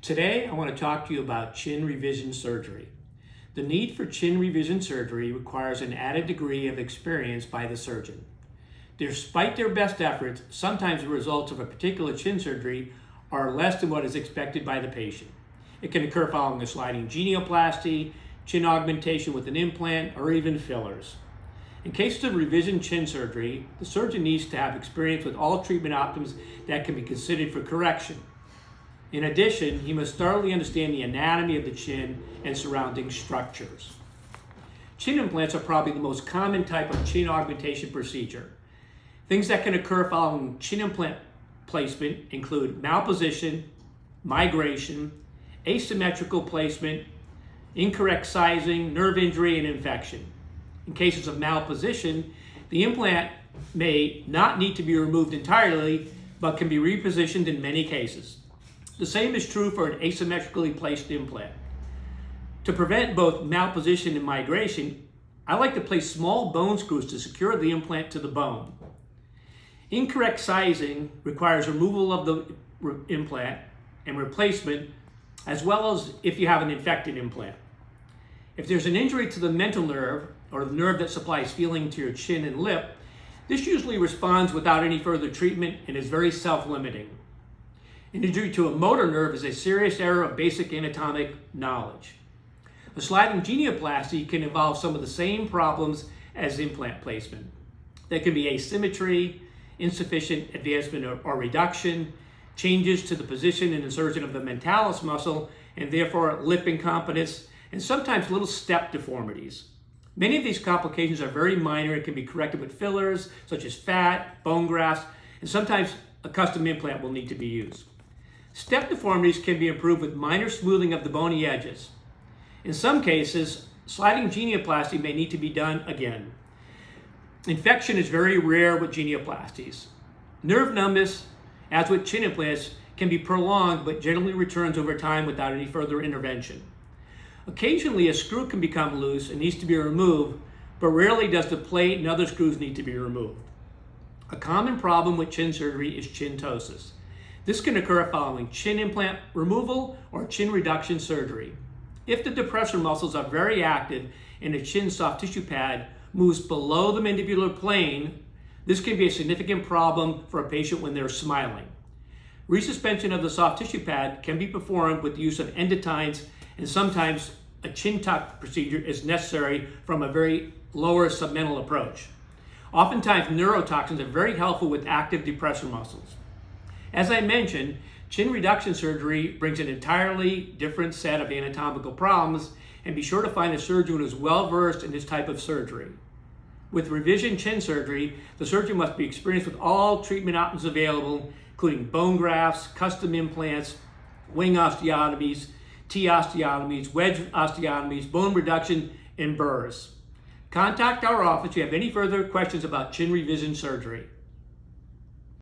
Today, I want to talk to you about chin revision surgery. The need for chin revision surgery requires an added degree of experience by the surgeon. Despite their best efforts, sometimes the results of a particular chin surgery are less than what is expected by the patient. It can occur following a sliding genioplasty, chin augmentation with an implant, or even fillers. In cases of revision chin surgery, the surgeon needs to have experience with all treatment options that can be considered for correction. In addition, he must thoroughly understand the anatomy of the chin and surrounding structures. Chin implants are probably the most common type of chin augmentation procedure. Things that can occur following chin implant placement include malposition, migration, asymmetrical placement, incorrect sizing, nerve injury, and infection. In cases of malposition, the implant may not need to be removed entirely, but can be repositioned in many cases. The same is true for an asymmetrically placed implant. To prevent both malposition and migration, I like to place small bone screws to secure the implant to the bone. Incorrect sizing requires removal of the implant and replacement, as well as if you have an infected implant. If there's an injury to the mental nerve, or the nerve that supplies feeling to your chin and lip, this usually responds without any further treatment and is very self-limiting. An injury to a motor nerve is a serious error of basic anatomic knowledge. A sliding genioplasty can involve some of the same problems as implant placement. There can be asymmetry, insufficient advancement or reduction, changes to the position and insertion of the mentalis muscle, and therefore lip incompetence, and sometimes little step deformities. Many of these complications are very minor and can be corrected with fillers, such as fat, bone grafts, and sometimes a custom implant will need to be used. Step deformities can be improved with minor smoothing of the bony edges. In some cases, sliding genioplasty may need to be done again. Infection is very rare with genioplasties. Nerve numbness, as with chin implants, can be prolonged but generally returns over time without any further intervention. Occasionally, a screw can become loose and needs to be removed, but rarely does the plate and other screws need to be removed. A common problem with chin surgery is chin ptosis. This can occur following chin implant removal or chin reduction surgery. If the depressor muscles are very active and the chin soft tissue pad moves below the mandibular plane, this can be a significant problem for a patient when they're smiling. Resuspension of the soft tissue pad can be performed with the use of endotines, and sometimes a chin tuck procedure is necessary from a very lower submental approach. Oftentimes, neurotoxins are very helpful with active depressor muscles. As I mentioned, chin reduction surgery brings an entirely different set of anatomical problems, and be sure to find a surgeon who is well versed in this type of surgery. With revision chin surgery, the surgeon must be experienced with all treatment options available, including bone grafts, custom implants, wing osteotomies, T-osteotomies, wedge osteotomies, bone reduction, and burrs. Contact our office if you have any further questions about chin revision surgery.